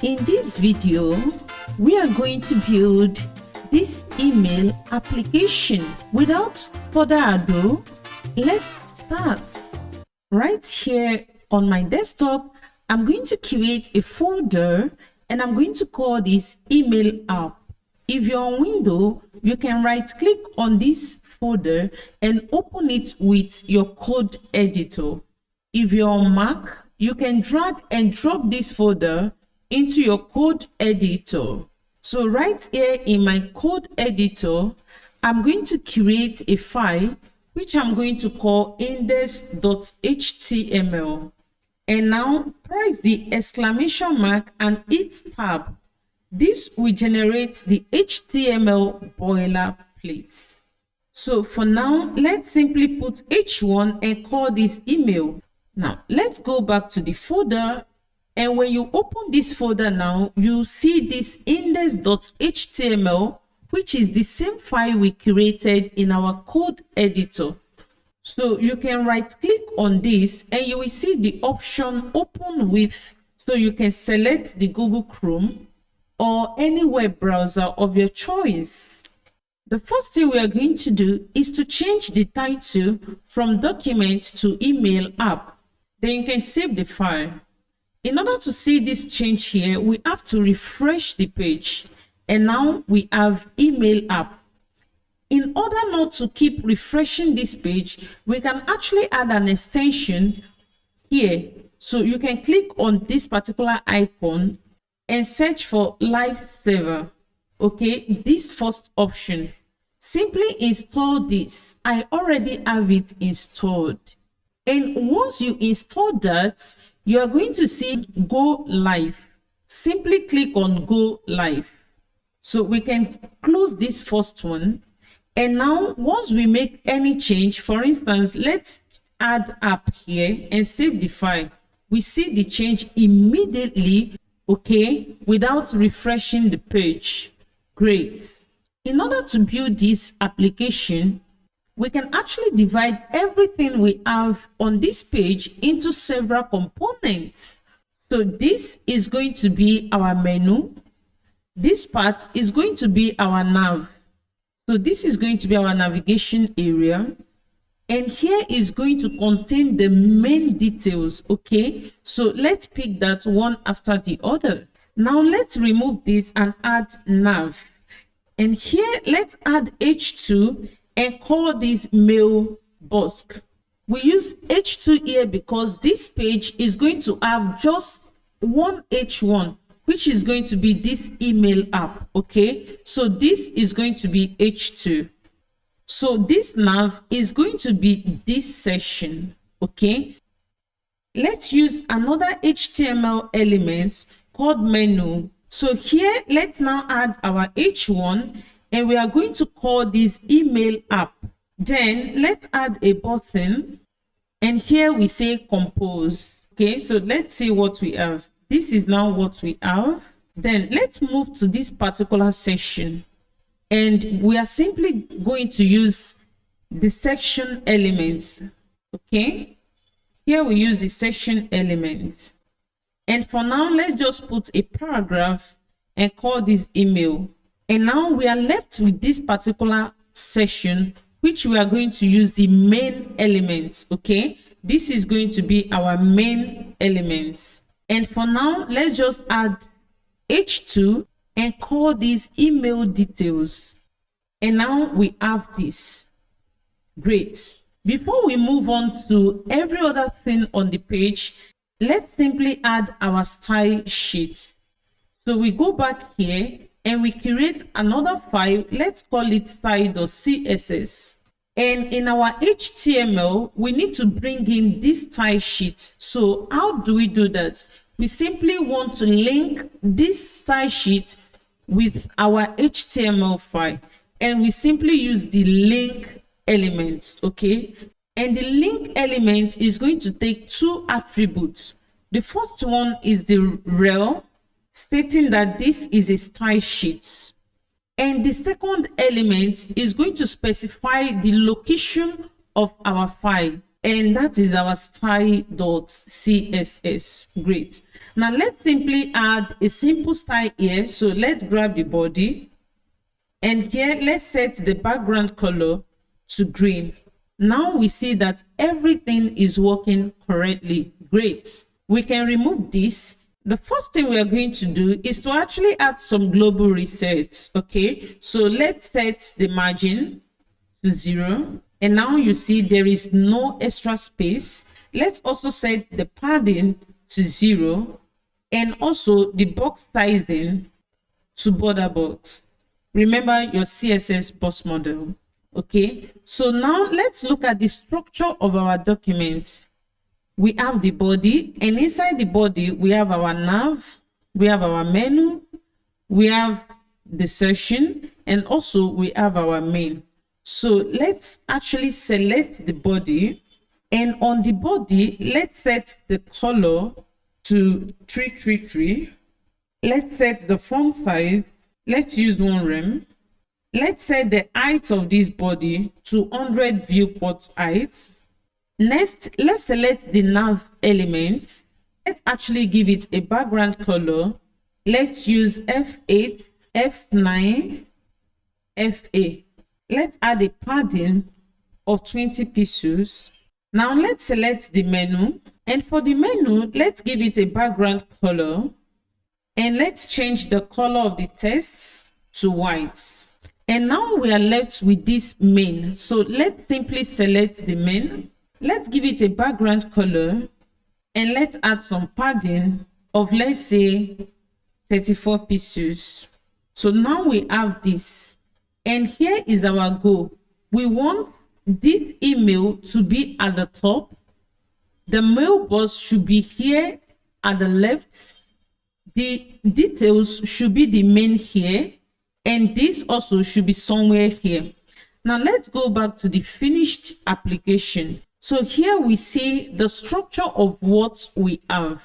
In this video, we are going to build this email application. Without further ado, let's start. Right here on my desktop, I'm going to create a folder and I'm going to call this email app. If you're on Windows, you can right click on this folder and open it with your code editor. If you're on Mac, you can drag and drop this folder into your code editor. So right here in my code editor, I'm going to create a file which I'm going to call index.html. And now press the exclamation mark and hit tab. This will generate the HTML boilerplate. So for now, let's simply put h1 and call this email. Now let's go back to the folder, and when you open this folder now, you see this index.html, which is the same file we created in our code editor. So you can right click on this and you will see the option open with, so you can select the Google Chrome or any web browser of your choice. The first thing we are going to do is to change the title from document to email app. Then you can save the file. In order to see this change here, we have to refresh the page. And now we have email app. In order not to keep refreshing this page, we can actually add an extension here. So you can click on this particular icon and search for Live Server. Okay, this first option. Simply install this. I already have it installed. And once you install that, you are going to see Go Live. Simply click on Go Live. So we can close this first one. And now once we make any change, for instance, let's add app here and save the file. We see the change immediately, okay, without refreshing the page. Great. In order to build this application, we can actually divide everything we have on this page into several components. So this is going to be our menu. This part is going to be our nav. So this is going to be our navigation area. And here is going to contain the main details, okay? So let's pick that one after the other. Now let's remove this and add nav. And here, let's add h2 and call this mailbox. We use h2 here because this page is going to have just one h1, which is going to be this email app, okay? So this is going to be h2. So this nav is going to be this section, okay? Let's use another HTML element called menu. So here, let's now add our h1 and we are going to call this email app. Then let's add a button and here we say compose. Okay, so let's see what we have. This is now what we have. Then let's move to this particular section and we are simply going to use the section elements. Okay, here we use the section element. And for now, let's just put a paragraph and call this email. And now we are left with this particular section, which we are going to use the main elements. Okay, this is going to be our main elements. And for now, let's just add h2 and call these email details. And now we have this. Great. Before we move on to every other thing on the page, let's simply add our style sheet. So we go back here and we create another file. Let's call it style.css. And in our HTML, we need to bring in this style sheet. So how do we do that? We simply want to link this style sheet with our HTML file. And we simply use the link element, okay? And the link element is going to take two attributes. The first one is the rel, stating that this is a style sheet. And the second element is going to specify the location of our file. And that is our style.css. Great. Now let's simply add a simple style here. So let's grab the body, and here let's set the background color to green. Now we see that everything is working correctly. Great. We can remove this. The first thing we are going to do is to actually add some global resets. Okay, so let's set the margin to 0. And now you see there is no extra space. Let's also set the padding to 0, and also the box sizing to border box. Remember your CSS box model. Okay, so now let's look at the structure of our document. We have the body, and inside the body we have our nav, we have our menu, we have the session, and also we have our main. So let's actually select the body, and on the body let's set the color to 333. Let's set the font size, let's use 1 rem. Let's set the height of this body to 100 viewport height. Next, let's select the nav element. Let's actually give it a background color. Let's use F8, F9, FA. Let's add a padding of 20 pixels. Now let's select the menu, and for the menu, let's give it a background color, and let's change the color of the text to white. And now we are left with this main. So let's simply select the main. Let's give it a background color, and let's add some padding of, let's say, 34 pixels. So now we have this, and here is our goal. We want this email to be at the top. The mailbox should be here at the left. The details should be the main here, and this also should be somewhere here. Now let's go back to the finished application. So here we see the structure of what we have,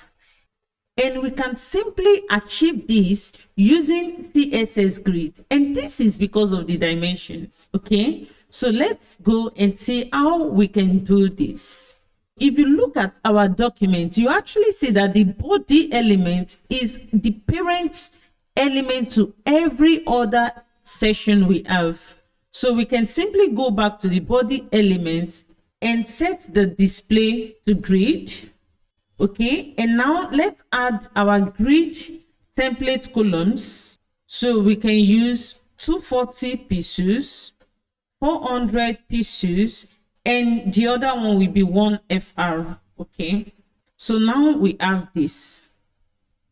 and we can simply achieve this using CSS grid, and this is because of the dimensions. Okay, so let's go and see how we can do this. If you look at our document, you actually see that the body element is the parent element to every other section we have. So we can simply go back to the body element and set the display to grid. Okay, and now let's add our grid template columns. So we can use 240 pixels, 400 pixels, and the other one will be 1 FR. Okay, so now we have this.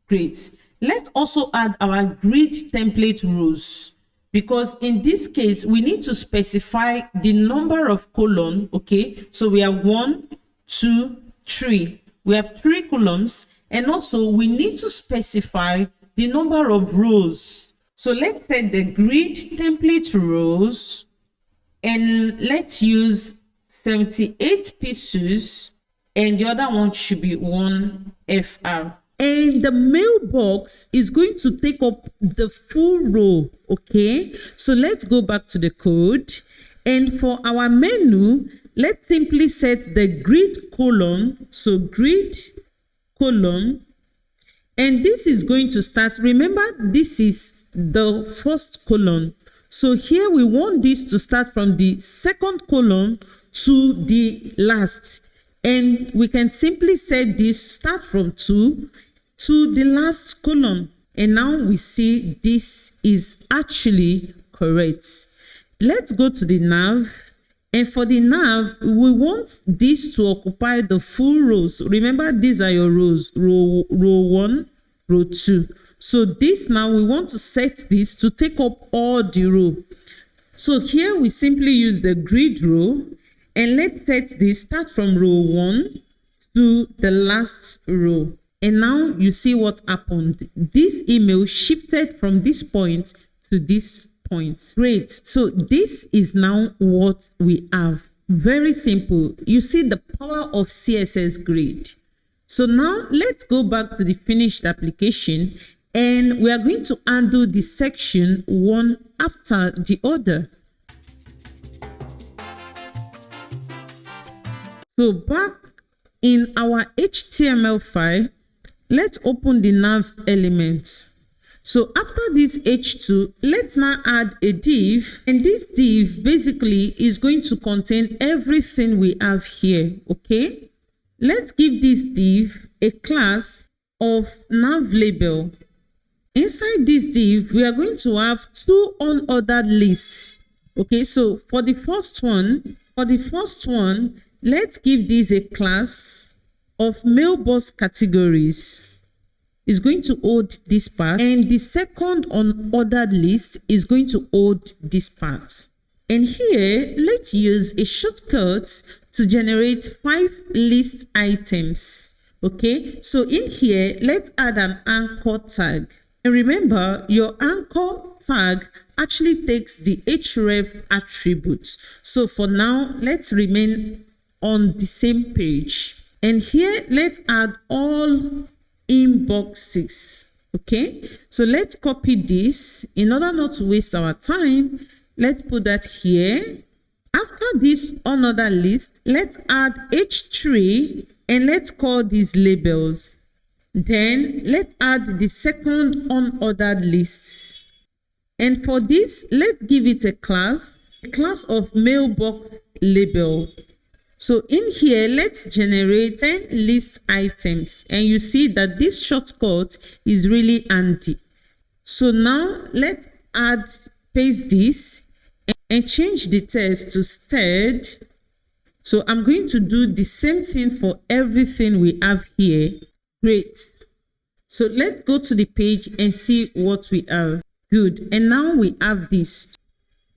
Great. Let's also add our grid template rows, because in this case we need to specify the number of columns. Okay, so we have 1, 2, 3. We have 3 columns, and also we need to specify the number of rows. So let's set the grid template rows, and let's use 78 pixels, and the other one should be 1 FR. And the mailbox is going to take up the full row. Okay, so let's go back to the code, and for our menu, let's simply set the grid column. So grid column, and this is going to start. Remember, this is the first column, so here we want this to start from the second column to the last, and we can simply set this start from 2 to the last column, and now we see this is actually correct. Let's go to the nav, and for the nav, we want this to occupy the full rows. Remember, these are your rows, row 1, row 2. So this, now we want to set this to take up all the row. So here we simply use the grid row, and let's set this start from row 1 to the last row. And now you see what happened. This email shifted from this point to this point. Great. So this is now what we have. Very simple. You see the power of CSS grid. So now let's go back to the finished application, and we are going to undo the section one after the other. So back in our HTML file, let's open the nav element. So after this H2, let's now add a div, and this div basically is going to contain everything we have here, okay? Let's give this div a class of nav label. Inside this div, we are going to have two unordered lists, okay? So for the first one, let's give this a class of mailbox categories. Is going to hold this part, and the second unordered list is going to hold this part. And here, let's use a shortcut to generate 5 list items. Okay, so in here, let's add an anchor tag. And remember, your anchor tag actually takes the href attribute. So for now, let's remain on the same page. And here, let's add all inboxes. Okay, so let's copy this in order not to waste our time. Let's put that here. After this another list, let's add h3 and let's call these labels. Then let's add the second unordered lists, and for this, let's give it a class of mailbox label. So in here, let's generate 10 list items, and you see that this shortcut is really handy. So now let's paste this and change the text to stirred. So I'm going to do the same thing for everything we have here. Great. So let's go to the page and see what we have. Good. And now we have this.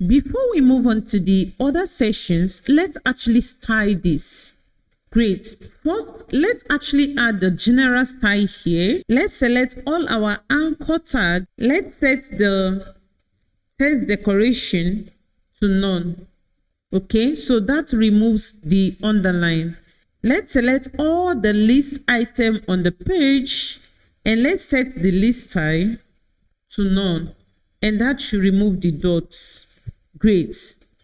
Before we move on to the other sections, let's actually style this. Great. First, let's actually add the general style here. Let's select all our anchor tag. Let's set the text decoration to none. Okay, so that removes the underline. Let's select all the list item on the page, and let's set the list style to none, and that should remove the dots. Great.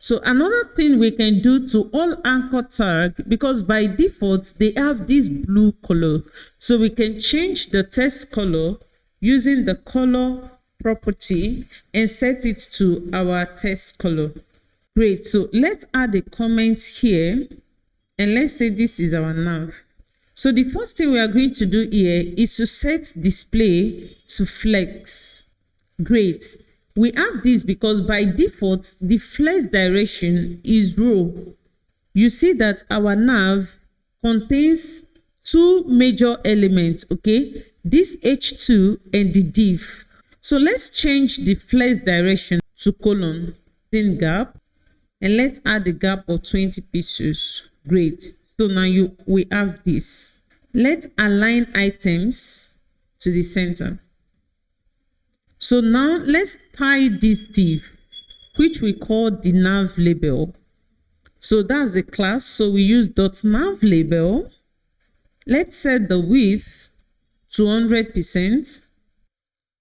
So another thing we can do to all anchor tag, because by default they have this blue color, so we can change the text color using the color property and set it to our text color. Great. So let's add a comment here, and let's say this is our nav. So the first thing we are going to do here is to set display to flex. Great. We have this because by default, the flex direction is row. You see that our nav contains two major elements, okay? This H2 and the div. So let's change the flex direction to colon, in gap, and let's add a gap of 20 pixels. Great. So now we have this. Let's align items to the center. So now let's tie this div, which we call the nav label. So that's a class. So we use .nav label. Let's set the width to 100%.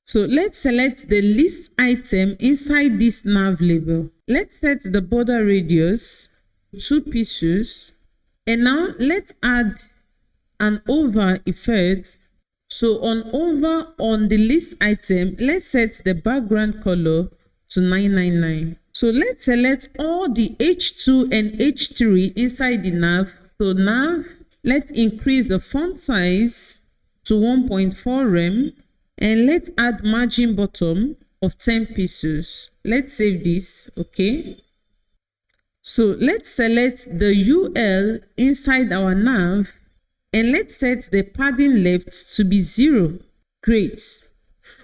So let's select the list item inside this nav label. Let's set the border radius 2 pixels. And now let's add an over effect. So on the list item, let's set the background color to 999. So let's select all the H2 and H3 inside the nav. So nav, let's increase the font size to 1.4 rem, and let's add margin bottom of 10 pixels. Let's save this, okay? So let's select the UL inside our nav, and let's set the padding left to be 0. Great.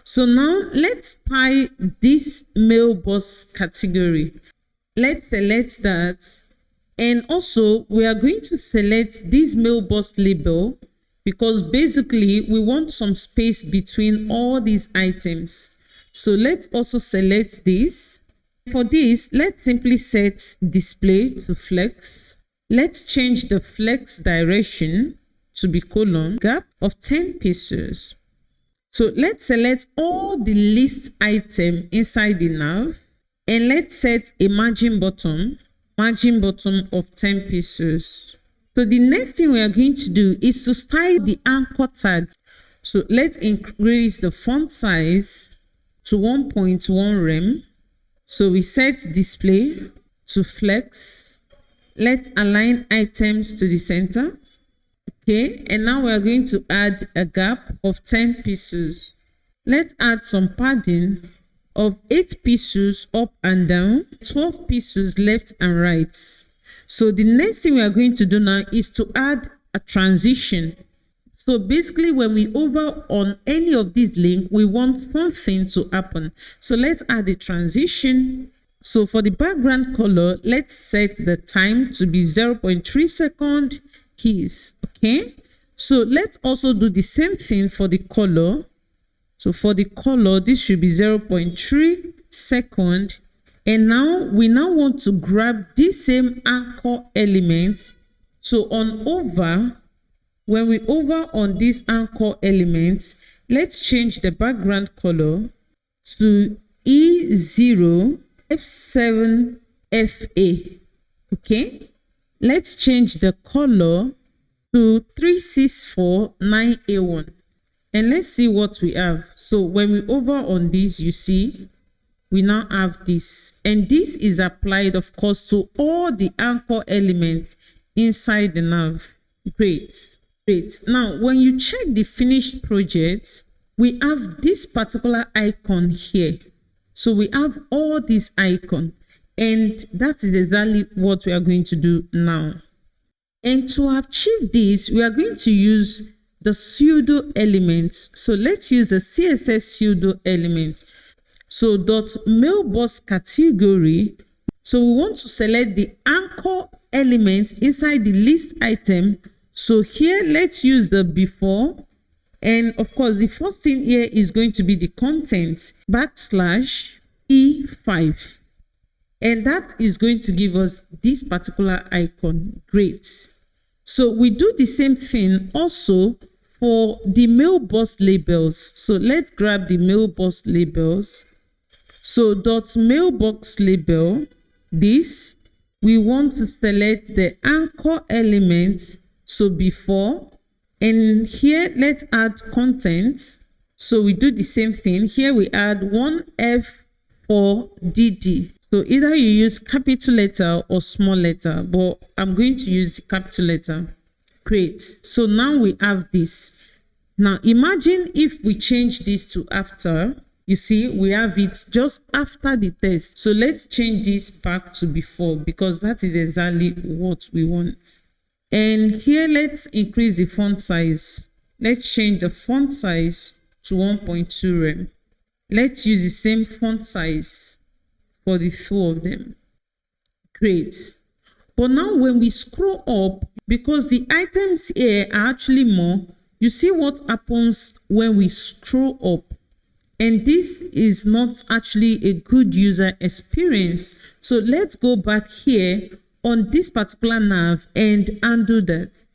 So now let's tie this mailbox category. Let's select that. And also we are going to select this mailbox label because basically we want some space between all these items. So let's also select this. For this, let's simply set display to flex. Let's change the flex direction to be colon, gap of 10 pixels. So let's select all the list item inside the nav, and let's set a margin bottom of 10 pixels. So the next thing we are going to do is to style the anchor tag. So let's increase the font size to 1.1 rem. So we set display to flex. Let's align items to the center. Okay, and now we are going to add a gap of 10 pixels. Let's add some padding of 8 pixels up and down, 12 pixels left and right. So the next thing we are going to do now is to add a transition. So basically when we hover on any of these links, we want something to happen. So let's add a transition. So for the background color, let's set the time to be 0.3 second keys. Okay, so let's also do the same thing for the color. So for the color, this should be 0.3 second. And now we want to grab this same anchor elements. So on over, when we hover on these anchor elements, let's change the background color to E0 F7 FA. Okay, let's change the color to 3649A1. And let's see what we have. So when we hover on this, you see we now have this, and this is applied of course to all the anchor elements inside the nav. Great. Now when you check the finished project, we have this particular icon here. So we have all these icons, and that is exactly what we are going to do now. And to achieve this, we are going to use the pseudo elements. So let's use the CSS pseudo element. So .mailbox category. So we want to select the anchor element inside the list item. So here let's use the before, and of course the first thing here is going to be the content /E5, and that is going to give us this particular icon. Great. So we do the same thing also for the mailbox labels. So let's grab the mailbox labels. So .mailbox label, this, we want to select the anchor elements. So before, and here let's add content. So we do the same thing. Here we add 1F for DD. So either you use capital letter or small letter, but I'm going to use the capital letter. Great. So now we have this. Now imagine if we change this to after. You see, we have it just after the test. So let's change this back to before, because that is exactly what we want. And here let's increase the font size. Let's change the font size to 1.2 rem. Let's use the same font size for the two of them. Great. But now when we scroll up, because the items here are actually more, you see what happens when we scroll up. And this is not actually a good user experience. So let's go back here on this particular nav and undo that.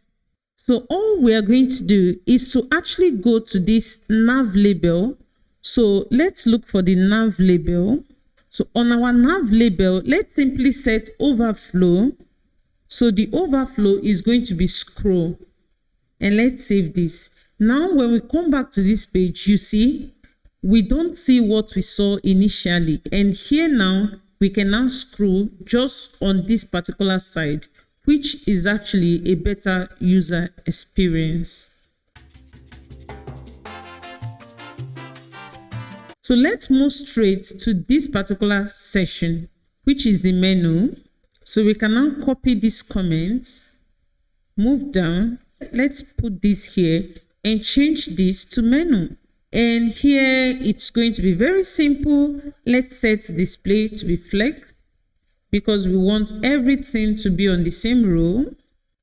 So all we are going to do is to actually go to this nav label. So let's look for the nav label. So on our nav label, let's simply set overflow. So the overflow is going to be scroll. And let's save this. Now when we come back to this page, you see we don't see what we saw initially, and here now we can now scroll just on this particular side, which is actually a better user experience. So let's move straight to this particular section, which is the menu. So we can now copy this comment, move down, let's put this here and change this to menu. And here it's going to be very simple. Let's set display to be flex, because we want everything to be on the same row.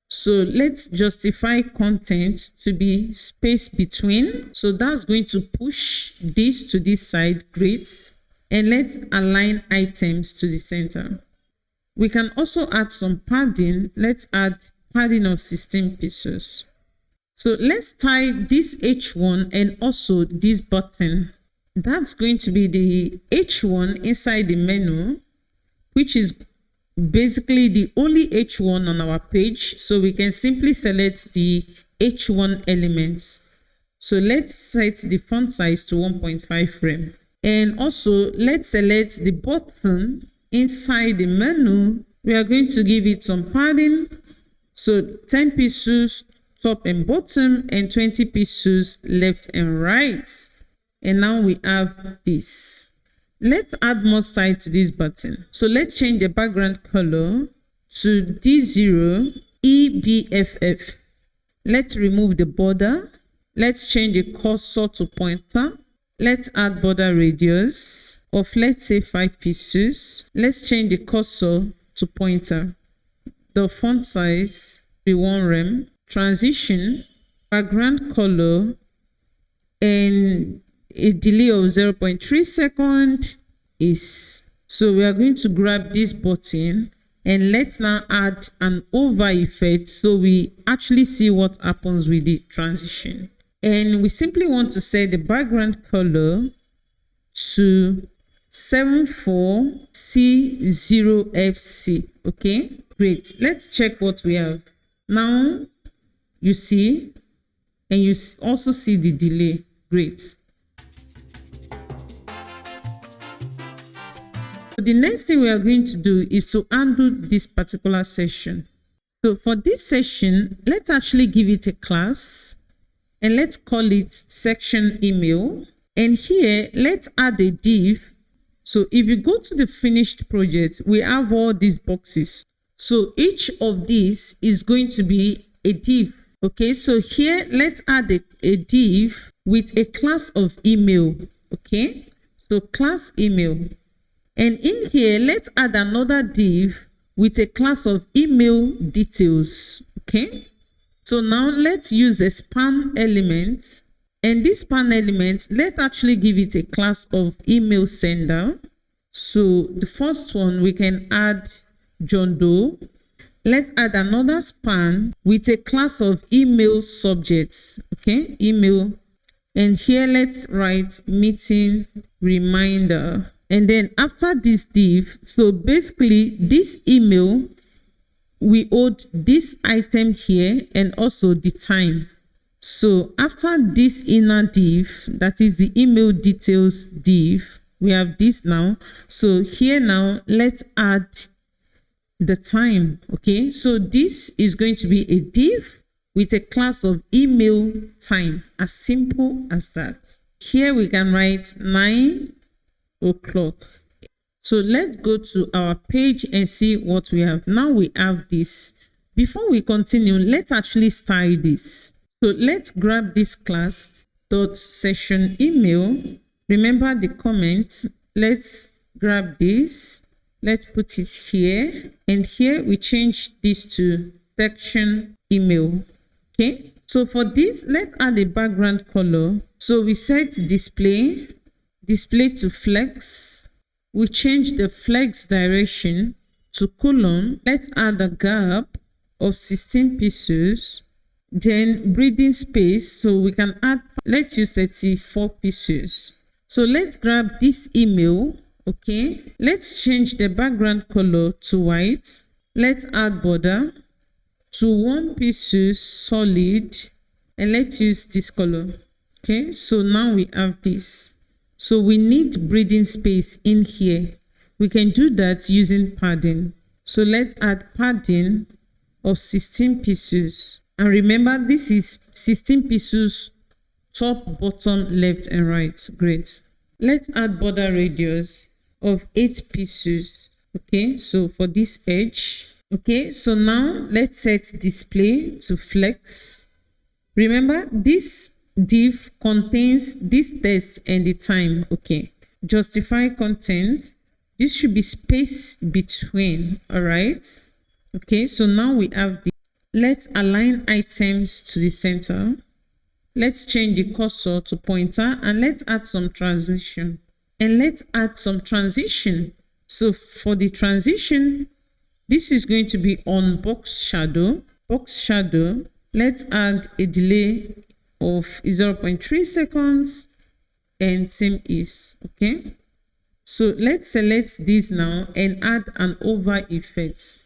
So let's justify content to be space between. So that's going to push this to this side. Great. And let's align items to the center. We can also add some padding. Let's add padding of 16 pixels. So let's tie this H1 and also this button. That's going to be the H1 inside the menu, which is basically the only H1 on our page. So we can simply select the H1 elements. So let's set the font size to 1.5 rem. And also let's select the button inside the menu. We are going to give it some padding. So 10 pixels top and bottom and 20 pixels left and right. And now we have this. Let's add more style to this button. So let's change the background color to D0 EBFF. Let's remove the border. Let's change the cursor to pointer. Let's add border radius of, let's say, 5 pixels. Let's change the cursor to pointer. The font size be 1 rem. Transition, background color, and a delay of 0.3 seconds is. So we are going to grab this button and let's now add an over effect so we actually see what happens with the transition. And we simply want to set the background color to 74C0FC. Okay, great. Let's check what we have. Now you see, and you also see the delay. Great. So the next thing we are going to do is to undo this particular session. So for this session, let's actually give it a class and let's call it section email. And here, let's add a div. So if you go to the finished project, we have all these boxes. So each of these is going to be a div. Okay, so here, let's add a div with a class of email. Okay, so class email. And in here, let's add another div with a class of email details. Okay, so now let's use the span element. And this span element, let's actually give it a class of email sender. So the first one, we can add John Doe. Let's add another span with a class of email subjects. Okay, email. And here, let's write meeting reminder. And then after this div, so basically this email, we owed this item here and also the time. So after this inner div, that is the email details div, we have this now. So here now, let's add the time. Okay, so this is going to be a div with a class of email time, as simple as that. Here we can write 9 o'clock. So let's go to our page and see what we have. Now we have this. Before we continue, let's actually style this. So let's grab this class dot session email. Remember the comments. Let's grab this. Let's put it here. And here we change this to section email. Okay. So for this, let's add a background color. So we set display to flex. We change the flex direction to colon. Let's add a gap of 16 pixels. Then breathing space, so we can add, let's use 34 pixels. So let's grab this email. Okay, let's change the background color to white. Let's add border to 1 pixel solid, and let's use this color. Okay, so now we have this. So we need breathing space in here. We can do that using padding. So let's add padding of 16 pixels. And remember, this is 16 pixels top, bottom, left, and right. Great. Let's add border radius of 8 pixels. Okay, so for this edge. Okay, so now let's set display to flex. Remember, this div contains this text and the time. Okay, justify content. This should be space between. All right. Okay, so now we have the. Let's align items to the center. Let's change the cursor to pointer and let's add some transition. And let's add some transition. So for the transition, this is going to be on box shadow. Box shadow, let's add a delay of 0.3 seconds and same is. Okay. So let's select this now and add an over effect.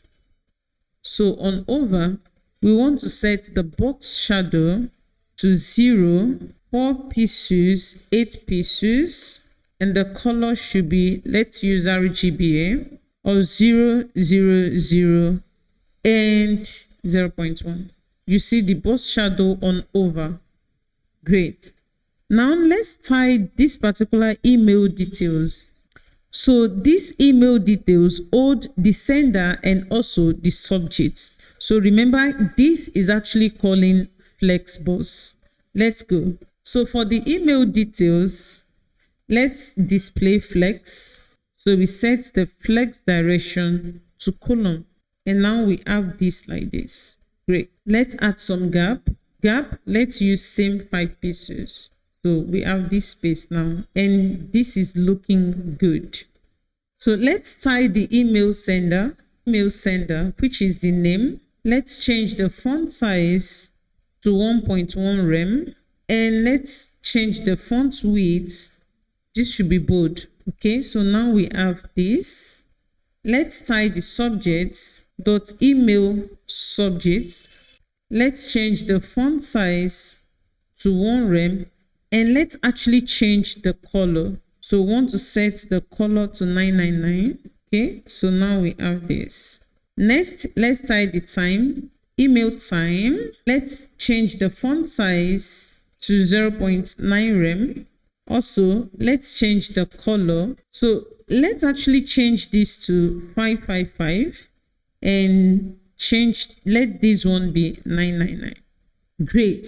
So on over, we want to set the box shadow to 0, 4 pixels, 8 pixels, and the color should be, let's use RGB, or 0, 0, 0, and 0.1. You see the box shadow on over. Great. Now let's tie this particular email details. So these email details hold the sender and also the subject. So remember, this is actually calling flexbox. Let's go. So for the email details, let's display flex. So we set the flex direction to column. And now we have this like this. Great. Let's add some gap. Let's use same 5 pieces. So we have this space now, and this is looking good. So let's tie the email sender, which is the name. Let's change the font size to 1.1 rem, and let's change the font width. This should be bold. Okay, so now we have this. Let's tie the subject dot email subject. Let's change the font size to 1 rem, and let's actually change the color. So we want to set the color to 999. Okay, so now we have this. Next, let's tie the time, email time. Let's change the font size to 0.9 rem. Also, let's change the color. So let's actually change this to 555 and let this one be 999. Great.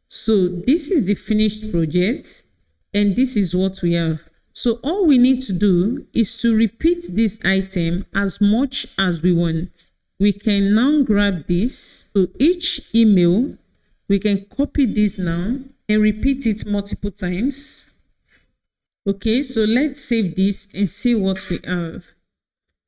So this is the finished project, and this is what we have. So all we need to do is to repeat this item as much as we want. We can now grab this. So each email, we can copy this now and repeat it multiple times. Okay, so let's save this and see what we have.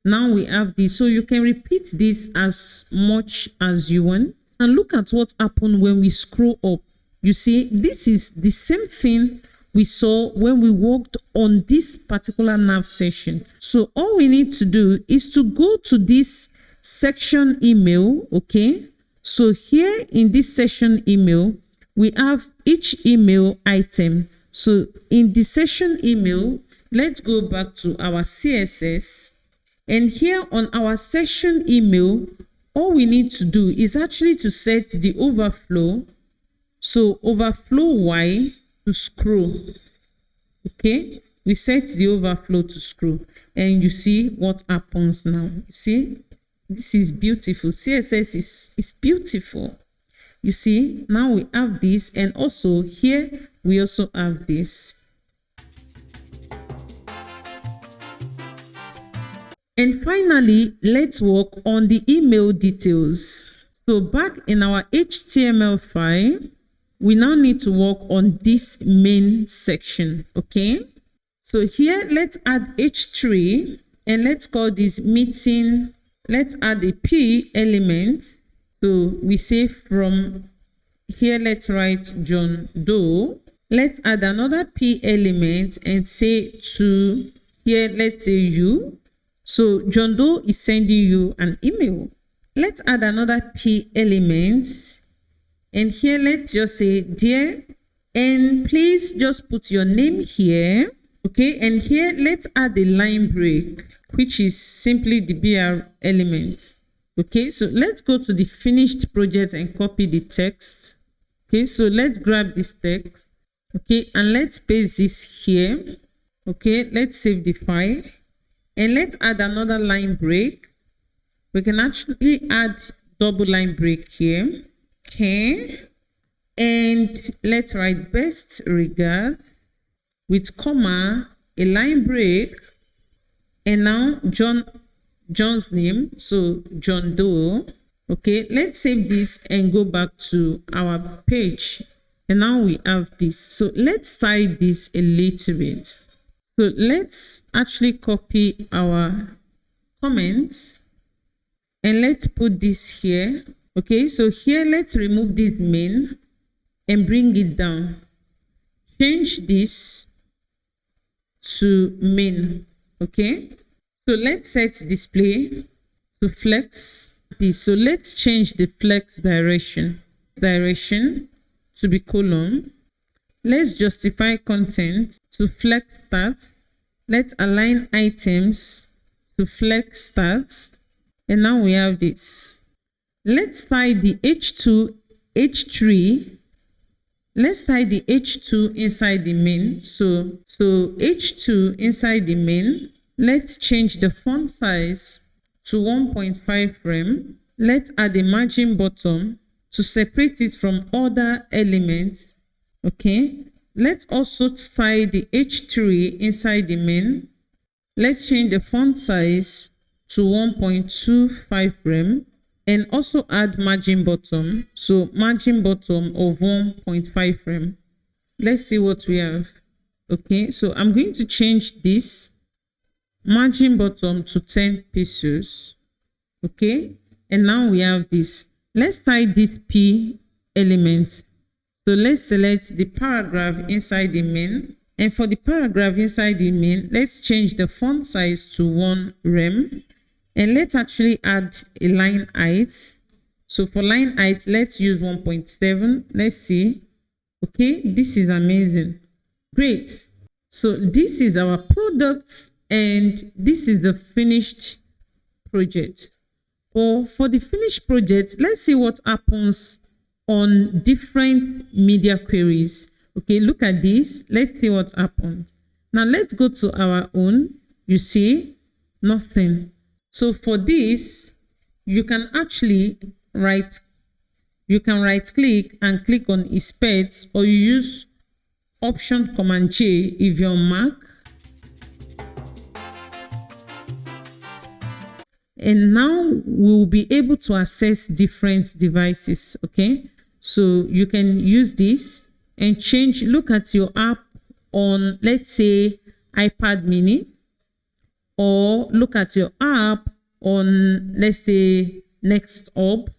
Now we have this. So you can repeat this as much as you want. And look at what happened when we scroll up. You see, this is the same thing we saw when we worked on this particular nav session. So all we need to do is to go to this section email. Okay, so here in this section email, we have each email item. So in the session email, let's go back to our CSS. And here on our session email, all we need to do is actually to set the overflow. So overflow Y to scroll. Okay, we set the overflow to scroll, and you see what happens now. You see, this is beautiful. CSS is beautiful. You see, now we have this, and also here we also have this. And finally, let's work on the email details. So back in our HTML file, we now need to work on this main section. Okay, so here let's add H3, and let's call this meeting. Let's add a P element. So we say from here, let's write John Doe. Let's add another P element and say to here, let's say you. So John Doe is sending you an email. Let's add another P element, and here let's just say dear, and please just put your name here. Okay, and here let's add a line break, which is simply the BR element. Okay, so let's go to the finished project and copy the text. Okay, so let's grab this text. Okay, and let's paste this here. Okay, let's save the file, and let's add another line break. We can actually add double line break here. Okay, and let's write best regards with comma, a line break, and now John's name, so John Doe. Okay, let's save this and go back to our page, and now we have this. So let's style this a little bit. So let's actually copy our comments, and let's put this here. Okay, so here let's remove this main and bring it down. Change this to main. Okay, so let's set display to flex this. So let's change the flex direction to be column. Let's justify content to flex stats. Let's align items to flex stats. And now we have this. Let's tie the H2, H3. Let's tie the H2 inside the main. So H2 inside the main. Let's change the font size to 1.5 rem. Let's add a margin bottom to separate it from other elements. Okay, let's also tie the H3 inside the main. Let's change the font size to 1.25 rem and also add margin bottom. So margin bottom of 1.5 rem. Let's see what we have. Okay, so I'm going to change this margin bottom to 10 pixels. Okay, and now we have this. Let's tie this P element. So let's select the paragraph inside the main. And for the paragraph inside the main, let's change the font size to 1 rem. And let's actually add a line height. So for line height, let's use 1.7. Let's see. Okay, this is amazing. Great. So this is our product and this is the finished project. For the finished project, let's see what happens on different media queries. Okay, look at this. Let's see what happens. Now let's go to our own. You see, nothing. So for this, you can actually right click and click on inspect, or you use Option Command J if you're on Mac. And now we'll be able to access different devices. Okay, so you can use this and change. Look at your app on, let's say, iPad mini, or look at your app on, let's say, Next Hub.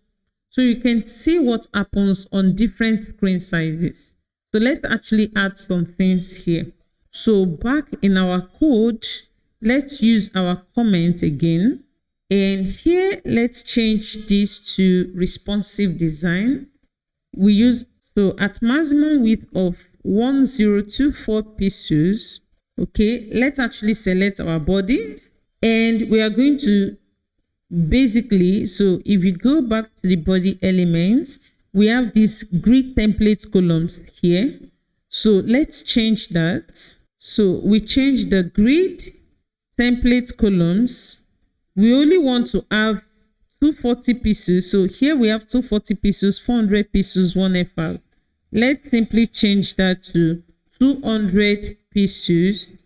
So you can see what happens on different screen sizes. So let's actually add some things here. So back in our code, let's use our comment again. And here, let's change this to responsive design. We use, so at maximum width of 1024 pixels. Okay, let's actually select our body. And we are going to basically, so if you go back to the body elements, we have these grid template columns here. So let's change that. So we change the grid template columns. We only want to have 240 pixels. So here we have 240 pixels, 400 pixels, 1 FR. Let's simply change that to 200 pixels,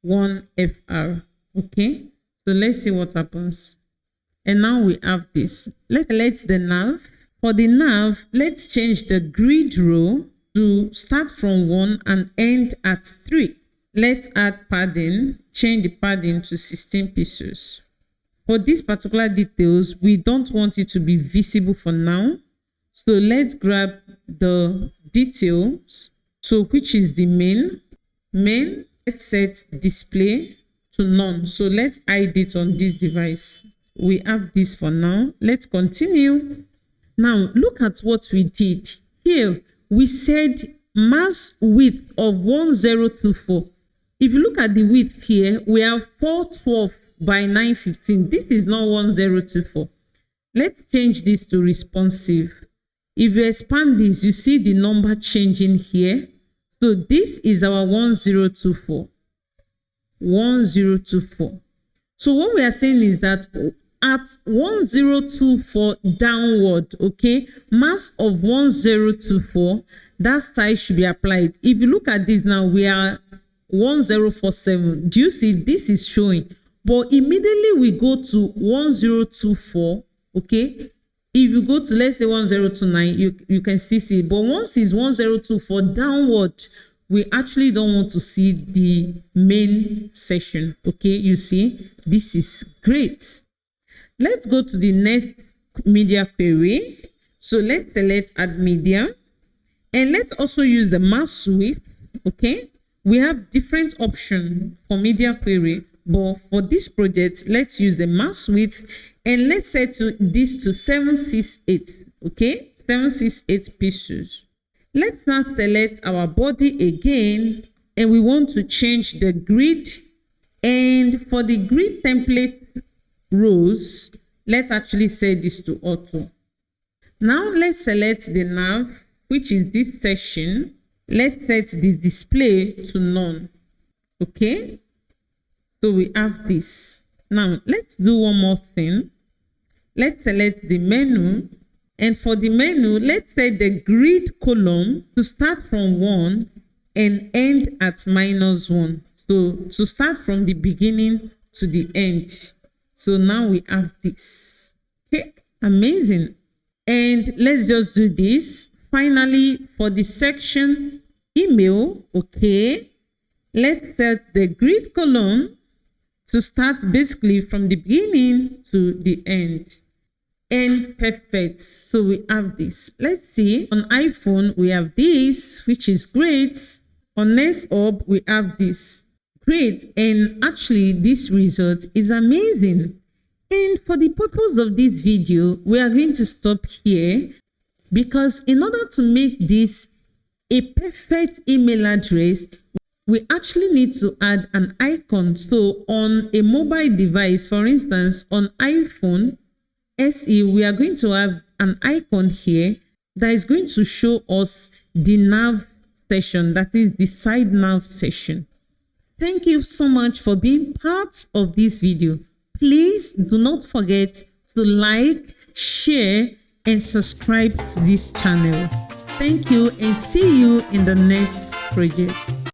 1 FR. Okay, so let's see what happens. And now we have this. Let's select the nav. For the nav, let's change the grid row to start from 1 and end at 3. Let's add padding, change the padding to 16 pixels. For these particular details, we don't want it to be visible for now. So let's grab the details. So which is the main. Let's set display to none. So let's hide it on this device. We have this for now. Let's continue. Now look at what we did. Here we said mass width of 1024. If you look at the width here, we have 412 by 915. This is not 1024. Let's change this to responsive. If you expand this, you see the number changing here. So this is our 1024. 1024. So what we are saying is that at 1024 downward, okay, mass of 1024, that style should be applied. If you look at this now, we are 1047. Do you see this is showing? But immediately we go to 1024, okay? If you go to, let's say, 1029, you can still see it. But once it's 1024 downward, we actually don't want to see the main section, okay? You see, this is great. Let's go to the next media query. So let's select add media. And let's also use the mass width, okay? We have different options for media query. but for this project, let's use the max width and let's set this to 768. Okay, 768 pixels. Let's now select our body again, and we want to change the grid. And for the grid template rows, let's actually set this to auto. Now let's select the nav, which is this section. Let's set the display to none. Okay, so we have this. Now let's do one more thing. Let's select the menu, and for the menu, let's set the grid column to start from 1 and end at -1. So to start from the beginning to the end. So now we have this. Okay, amazing. And let's just do this. Finally, for the section email, okay, let's set the grid column to start basically from the beginning to the end. And perfect. So we have this. Let's see. On iPhone, we have this, which is great. On NestHub, we have this. Great. And actually, this result is amazing. And for the purpose of this video, we are going to stop here, because in order to make this a perfect email address, we actually need to add an icon. So on a mobile device, for instance, on iPhone SE, we are going to have an icon here that is going to show us the nav section, that is the side nav section. Thank you so much for being part of this video. Please do not forget to like, share, and subscribe to this channel. Thank you, and see you in the next project.